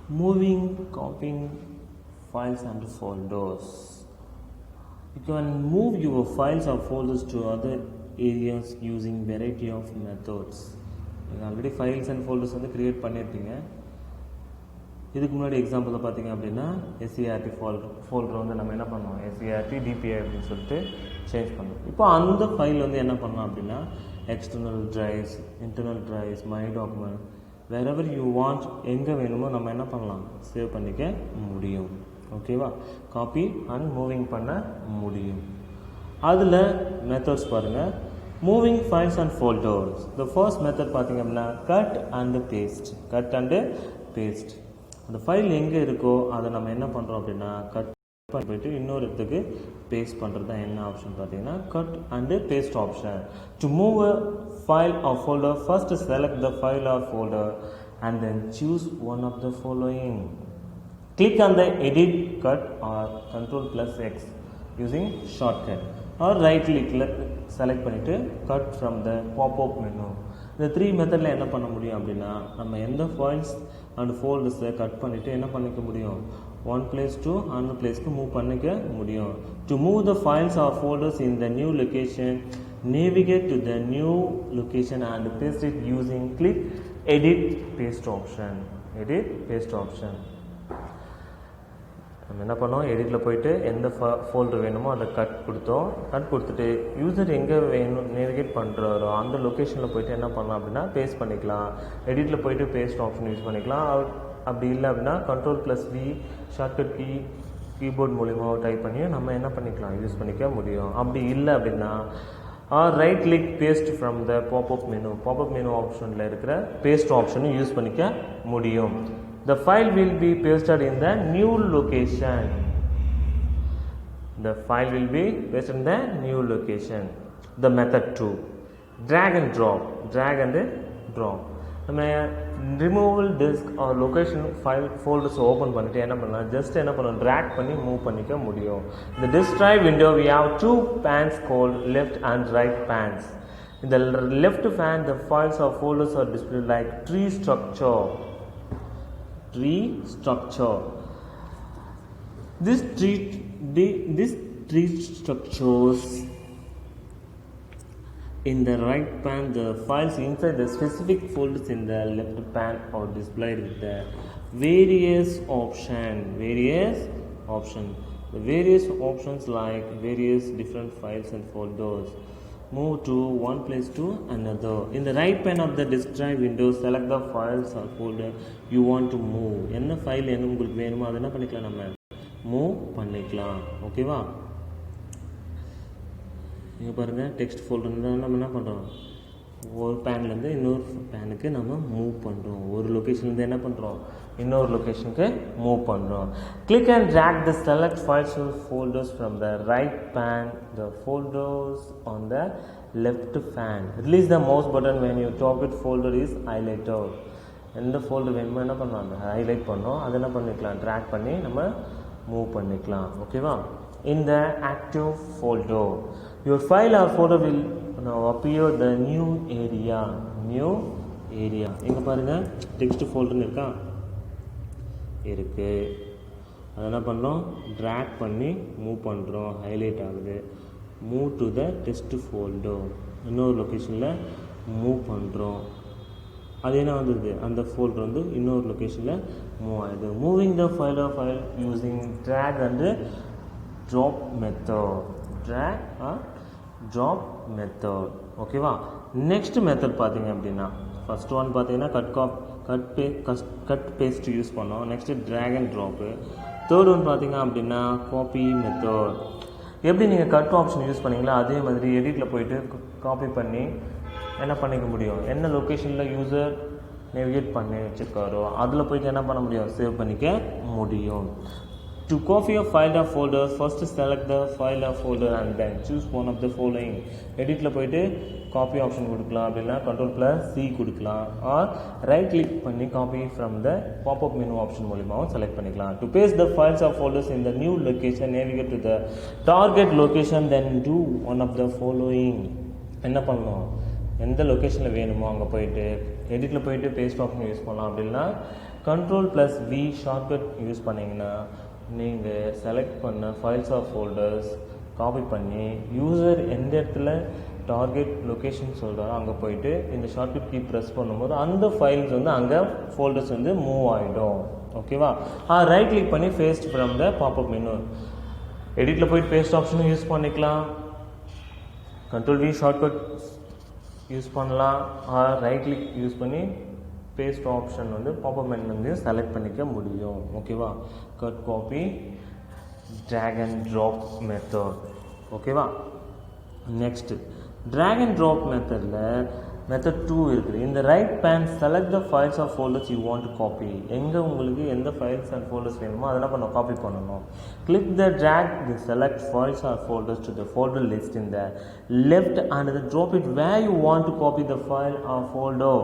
moving, copying files and folders. You can move your files or folders to other areas using variety of methods. You already files and folders வந்து create பண்ணியிருப்பீங்க. இதுக்கு முன்னாடி எக்ஸாம்பிளில் பார்த்தீங்க அப்படின்னா SCRT folder வந்து நம்ம என்ன பண்ணோம், எஸ்சிஆர்டி டிபிஐ அப்படின்னு சொல்லிட்டு சேஞ்ச் பண்ணோம். இப்போ அந்த ஃபைல் வந்து என்ன பண்ணலாம் அப்படின்னா external drives, internal drives, my document, wherever you want, எங்கே வேணுமோ நம்ம என்ன பண்ணலாம், சேவ் பண்ணிக்க முடியும். ஓகேவா, காப்பி அண்ட் மூவிங் பண்ண முடியும். அதில் மெத்தட்ஸ் பாருங்கள். Moving files and folders. The first method பார்த்தீங்க அப்படின்னா cut and paste. Cut and paste. அந்த ஃபைல் எங்கே இருக்கோ அதை நம்ம என்ன பண்ணுறோம் அப்படின்னா கட் பண்ணி போயிட்டு இன்னொரு இடத்துக்கு பேஸ்ட் பண்ணுறது தான் என்ன ஆப்ஷன் பார்த்தீங்கன்னா cut and paste option. To move a file or folder, first select the file or folder and then choose one of the following. Click on the edit, cut or Ctrl+X using shortcut or right click select பண்ணிட்டு cut from the pop-up menu. இந்த 3 மெத்தடில் என்ன பண்ண முடியும் அப்படின்னா நம்ம எந்த files and ஃபோல்டர்ஸை cut பண்ணிவிட்டு என்ன பண்ணிக்க முடியும், ஒன் பிளேஸ் டு அனதர் பிளேஸ்க்கு மூவ் பண்ணிக்க முடியும். To move the files or folders in the new location, navigate to the new location and paste it using click edit paste option. Edit paste option. நம்ம என்ன பண்ணோம், எடிட்டில் போயிட்டு எந்த folder வேணுமோ அதை கட் கொடுத்தோம். கட் கொடுத்துட்டு யூசர் எங்கே வேணும் நேவிகேட் பண்ணுறாரோ அந்த லொக்கேஷனில் போயிட்டு என்ன பண்ணலாம் அப்படின்னா பேஸ்ட் பண்ணிக்கலாம். எடிட்டில் போயிட்டு பேஸ்ட் ஆப்ஷன் யூஸ் பண்ணிக்கலாம். அப்படி இல்லை அப்படின்னா Ctrl+V ஷார்ட்கட் கீபோர்ட் மூலிமா டைப் பண்ணி நம்ம என்ன பண்ணிக்கலாம், யூஸ் பண்ணிக்க முடியும். அப்படி இல்லை அப்படின்னா right click paste from the popup menu. Popup menu ஆப்ஷனில் இருக்கிற பேஸ்ட் ஆப்ஷனும் யூஸ் பண்ணிக்க முடியும். The file will be pasted in the new location. The file will be pasted in the new location. The method 2, drag and drop. Drag and drop. நம்ம removal disk or location file folders open பண்ணிட்டு என்ன பண்ணலாம், just என்ன பண்ணலாம், track பண்ணி move பண்ணிக்க முடியும். இந்த disk drive window we have 2 pans called left and right pans. In the left pan the files or folders are displayed like tree structure. This tree structures. In the right pan the files inside the specific folders in the left pan are displayed with the various options. The various options like various different files and folders. Move to one place to another. In the right pane of the disk drive window select the files or folder you want to move. என்ன file என்ன உங்களுக்கு வேணுமோ அதை என்ன பண்ணிக்கலாம், நம்ம move பண்ணிக்கலாம். ஓகேவா, இங்கே பாருங்கள் டெக்ஸ்ட் ஃபோல்டர் நம்ம என்ன பண்ணுறோம், ஒரு பேன்லேருந்து இன்னொரு பேனுக்கு நம்ம மூவ் பண்ணுறோம். ஒரு லொக்கேஷன்லேருந்து என்ன பண்ணுறோம், இன்னொரு லொக்கேஷனுக்கு மூவ் பண்ணுறோம். Click and drag the select files or folders from the right pan, the folders on the left pan. Release the mouse button when your target folder is highlighted. எந்த ஃபோல்டர் வேணுமோ என்ன பண்ணலாம், ஹைலைட் பண்ணோம், அதை என்ன பண்ணிக்கலாம், track பண்ணி நம்ம மூவ் பண்ணிக்கலாம். ஓகேவா, in the active folder your file or folder will now appear the new area. இங்கே பாருங்கள் டெக்ஸ்ட் ஃபோல்டர்னு இருக்கா, இருக்குது. அதை என்ன பண்ணுறோம், ட்ராக் பண்ணி மூவ் பண்ணுறோம், ஹைலைட் ஆகுது. Move to the text folder, இன்னொரு லொக்கேஷனில் மூவ் பண்ணுறோம். அது என்ன வந்தது, அந்த ஃபோல்டர் வந்து இன்னொரு லொக்கேஷனில் மூவ் ஆகுது. Moving the file using drag and drop method. ஓகேவா, நெக்ஸ்ட் மெத்தட் பார்த்தீங்க அப்படின்னா ஃபர்ஸ்ட் ஒன் பார்த்தீங்கன்னா கட் பேஸ்ட் யூஸ் பண்ணோம். Next drag and drop. Third one பார்த்தீங்க அப்படின்னா காப்பி மெத்தட். எப்படி நீங்கள் கட் ஆப்ஷன் யூஸ் பண்ணிங்களோ அதே மாதிரி எடிட்டில் போயிட்டு காப்பி பண்ணி என்ன பண்ணிக்க முடியும், என்ன லொக்கேஷனில் யூசர் நேவிகேட் பண்ணி வச்சுருக்காரோ அதில் போயிட்டு என்ன பண்ண முடியும், சேவ் பண்ணிக்க முடியும். To copy a file or folder, first select the file or folder and then choose one of the following. எடிட்டில் போயிட்டு காப்பி ஆப்ஷன் கொடுக்கலாம், அப்படின்னா Ctrl+C கொடுக்கலாம், ஆர் ரைட் கிளிக் பண்ணி copy from the popup menu option மூலிமாவும் select பண்ணிக்கலாம். To paste the files or folders in the new location, navigate to the target location, then do one of the following. என்ன பண்ணணும், எந்த லொக்கேஷனில் வேணுமோ அங்கே போயிட்டு எடிட்டில் போயிட்டு பேஸ்ட் ஆப்ஷன் யூஸ் பண்ணலாம். அப்படின்னா control plus V shortcut use பண்ணிங்கன்னா நீங்கள் செலக்ட் பண்ண ஃபைல்ஸ் ஆஃப் ஃபோல்டர்ஸ் காப்பி பண்ணி யூசர் எந்த இடத்துல டார்கெட் லொக்கேஷன் சொல்கிறாரோ அங்கே போயிட்டு இந்த ஷார்ட்கட் கீ ப்ரெஸ் பண்ணும்போது அந்த ஃபைல்ஸ் வந்து அங்கே ஃபோல்டர்ஸ் வந்து மூவ் ஆகிடும். ஓகேவா? ரைட் கிளிக் பண்ணி paste from the popup menu. எடிட்டில் போயிட்டு பேஸ்ட் ஆப்ஷனும் யூஸ் பண்ணிக்கலாம், கண்ட்ரோல் வி ஷார்ட்கட் யூஸ் பண்ணலாம், ரைட் கிளிக் யூஸ் பண்ணி பேஸ்ட் ஆப்ஷன் வந்து பாப்அப் மெனுலேருந்து செலக்ட் பண்ணிக்க முடியும். ஓகேவா? Cut copy drag and drop method. ஓகேவா? நெக்ஸ்ட் ட்ராக் அண்ட் ட்ராப் மெத்தடில் மெத்தட் 2 இருக்குது. இந்த right pane select the files of folders you want to copy. எங்கே உங்களுக்கு எந்த ஃபைல்ஸ் அண்ட் ஃபோல்டர்ஸ் வேணுமோ அதெல்லாம் பண்ண காப்பி பண்ணணும். Click the drag the select files or folders to the folder list in the left and the drop it where you want to copy the file or folder.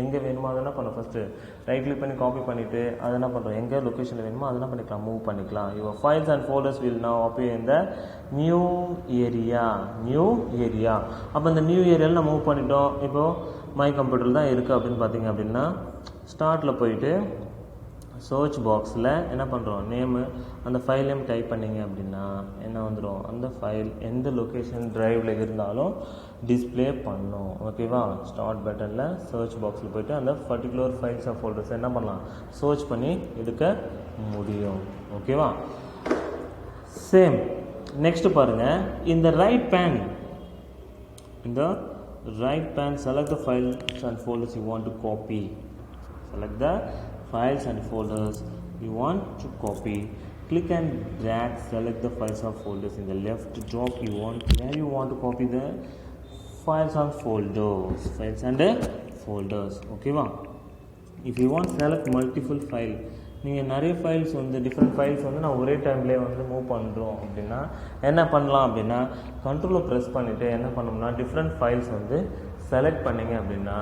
எங்கே வேணுமோ அதெல்லாம் பண்ணோம். First right click பண்ணி copy பண்ணிவிட்டு அதை என்ன பண்ணுறோம், எங்கே லொக்கேஷனில் வேணுமோ அதெல்லாம் பண்ணிக்கலாம், மூவ் பண்ணிக்கலாம். Your files and folders will now appear in the new area. அப்போ இந்த நியூ ஏரியாவில் நான் மூவ் பண்ணிட்டோம். இப்போது மை கம்ப்யூட்டரில் தான் இருக்குது அப்படின்னு பார்த்தீங்க அப்படின்னா ஸ்டார்ட்டில் போயிட்டு சர்ச் பாக்ஸில் என்ன பண்ணுறோம், நேமு அந்த ஃபைல் நேம் டைப் பண்ணிங்க அப்படின்னா என்ன வந்துடும், அந்த ஃபைல் எந்த லொக்கேஷன் ட்ரைவில் இருந்தாலும் டிஸ்பிளே பண்ணும். ஓகேவா? ஸ்டார்ட் பட்டனில் சர்ச் பாக்ஸில் போய்ட்டு அந்த பர்டிகுலர் ஃபைல்ஸ் ஆஃப் ஃபோல்டர்ஸ் என்ன பண்ணலாம், சர்ச் பண்ணி எடுக்க முடியும். ஓகேவா? சேம் நெக்ஸ்ட் பாருங்கள், இந்த right pane select the files and folders you want to copy. Select the files and folders you want to copy. Click and drag, select the files or folders in the left drop where you want to copy the files and folders. Okay va? If you want select multiple file, நீங்கள் நிறைய files வந்து different files வந்து நான் ஒரே டைம்லேயே வந்து move பண்ணுறோம் அப்படின்னா என்ன பண்ணலாம் அப்படின்னா கண்ட்ரோலை ப்ரெஸ் பண்ணிவிட்டு என்ன பண்ணோம்னா டிஃப்ரெண்ட் ஃபைல்ஸ் வந்து செலக்ட் பண்ணிங்க அப்படின்னா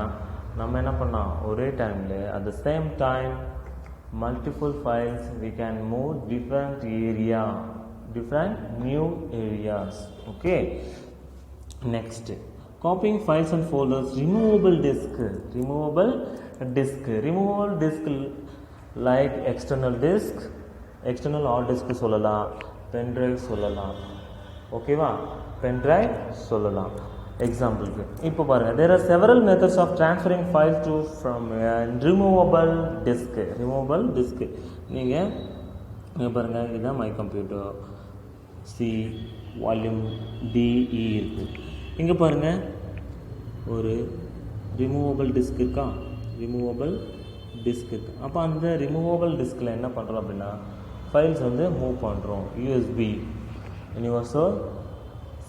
நம்ம என்ன பண்ணலாம், ஒரே டைமில் at the same time multiple files we can move different new areas. Okay, next copying files and folders. removable disk like external hard disk சொல்லலாம், pen drive சொல்லலாம். ஓகேவா? pen drive சொல்லலாம். எக்ஸாம்பிளுக்கு இப்போ பாருங்கள், there are several methods of transferring files to from removable disk. நீங்கள் இங்கே பாருங்கள், இதுதான் my computer C volume DE இருக்குது. இங்கே பாருங்கள் ஒரு ரிமூவபிள் டிஸ்க் இருக்கா, அப்போ அந்த ரிமூவபிள் டிஸ்கில் என்ன பண்ணுறோம் அப்படின்னா ஃபைல்ஸ் வந்து மூவ் பண்ணுறோம். USB, universal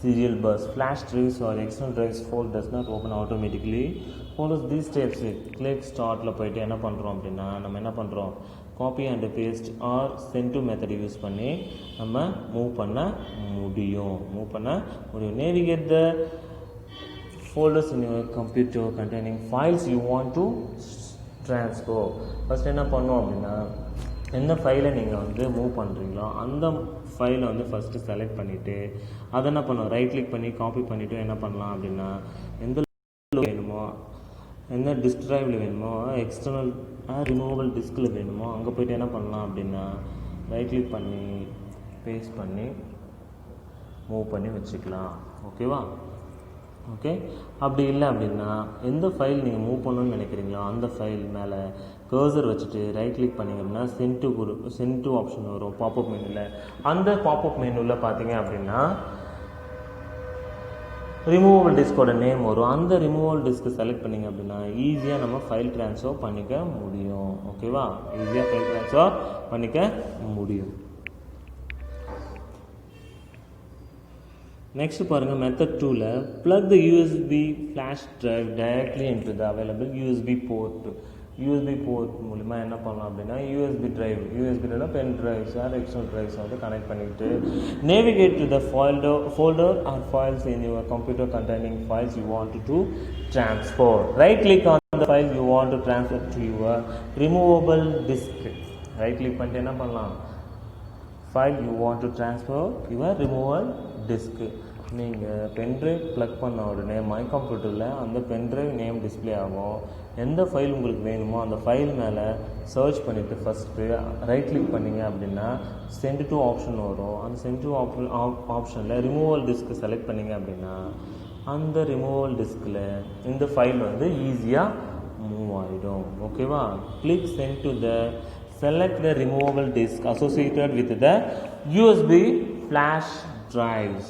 serial bus, flash drives or external drives fold does not open automatically. Follows these steps. Click startல போயிட்டு என்ன பண்ணுறோம் அப்படின்னா நம்ம என்ன பண்ணுறோம், copy and paste or send to method use பண்ணி நம்ம மூவ் பண்ண முடியும். Navigate the folders in your computer containing files you want to transfer. First என்ன பண்ணோம் அப்படின்னா எந்த ஃபைலை நீங்கள் வந்து மூவ் பண்ணுறீங்களோ அந்த ஃபைலை வந்து ஃபஸ்ட்டு செலக்ட் பண்ணிவிட்டு அதை என்ன பண்ணணும், ரைட் கிளிக் பண்ணி காப்பி பண்ணிவிட்டு என்ன பண்ணலாம் அப்படின்னா எந்த வேணுமோ, எந்த டிஸ்க் ட்ரைவில் வேணுமோ, எக்ஸ்டர்னல் ரிமூவபிள் டிஸ்கில் வேணுமோ அங்கே போய்ட்டு என்ன பண்ணலாம் அப்படின்னா ரைட் கிளிக் பண்ணி பேஸ்ட் பண்ணி மூவ் பண்ணி வச்சுக்கலாம். ஓகேவா? ஓகே, அப்படி இல்லை அப்படின்னா எந்த ஃபைல் நீங்கள் மூவ் பண்ணணும்னு நினைக்கிறீங்களோ அந்த ஃபைல் மேலே கர்சர் வச்சுட்டு ரைட் கிளிக் பண்ணிங்க அப்படின்னா சென்ட் டு ஆப்ஷன் வரும் பாப்அப் மெனுவில். அந்த பாப்அப் மெனுவில் பார்த்தீங்க அப்படின்னா ரிமூவபிள் டிஸ்கோட நேம் வரும். அந்த ரிமூவபிள் டிஸ்க்கு செலக்ட் பண்ணிங்க அப்படின்னா ஈஸியாக நம்ம ஃபைல் ட்ரான்ஸ்ஃபர் பண்ணிக்க முடியும். ஓகேவா? ஈஸியாக ஃபைல் ட்ரான்ஸ்ஃபர் பண்ணிக்க முடியும். நெக்ஸ்ட் பாருங்கள், மெத்தட் 2ல் plug the USB flash drive directly into the available USB port மூலிமா என்ன பண்ணலாம் அப்படின்னா யூஎஸ்பி ட்ரைவ்னா pen drives or external drives வந்து கனெக்ட் பண்ணிக்கிட்டு navigate to the folder or files in your computer containing files you want to transfer. Right click on the file you want to transfer to your removable disk. Right click பண்ணிட்டு என்ன பண்ணலாம், file you want to transfer your removable disk. நீங்கள் pen drive plug பண்ண உடனே my கம்ப்யூட்டரில் அந்த pen drive name display ஆகும். எந்த ஃபைல் உங்களுக்கு வேணுமோ அந்த ஃபைல் மேலே சர்ச் பண்ணிவிட்டு ஃபஸ்ட்டு ரைட் கிளிக் பண்ணிங்க அப்படின்னா சென்ட் டு ஆப்ஷன் வரும். அந்த சென்ட் டு ஆப்ஷனில் ரிமூவல் டிஸ்க் செலக்ட் பண்ணிங்க அப்படின்னா அந்த ரிமூவல் டிஸ்கில் இந்த ஃபைல் வந்து ஈஸியாக மூவ் ஆகிடும். ஓகேவா? Click send to the select the removable disk associated with the USB flash drives.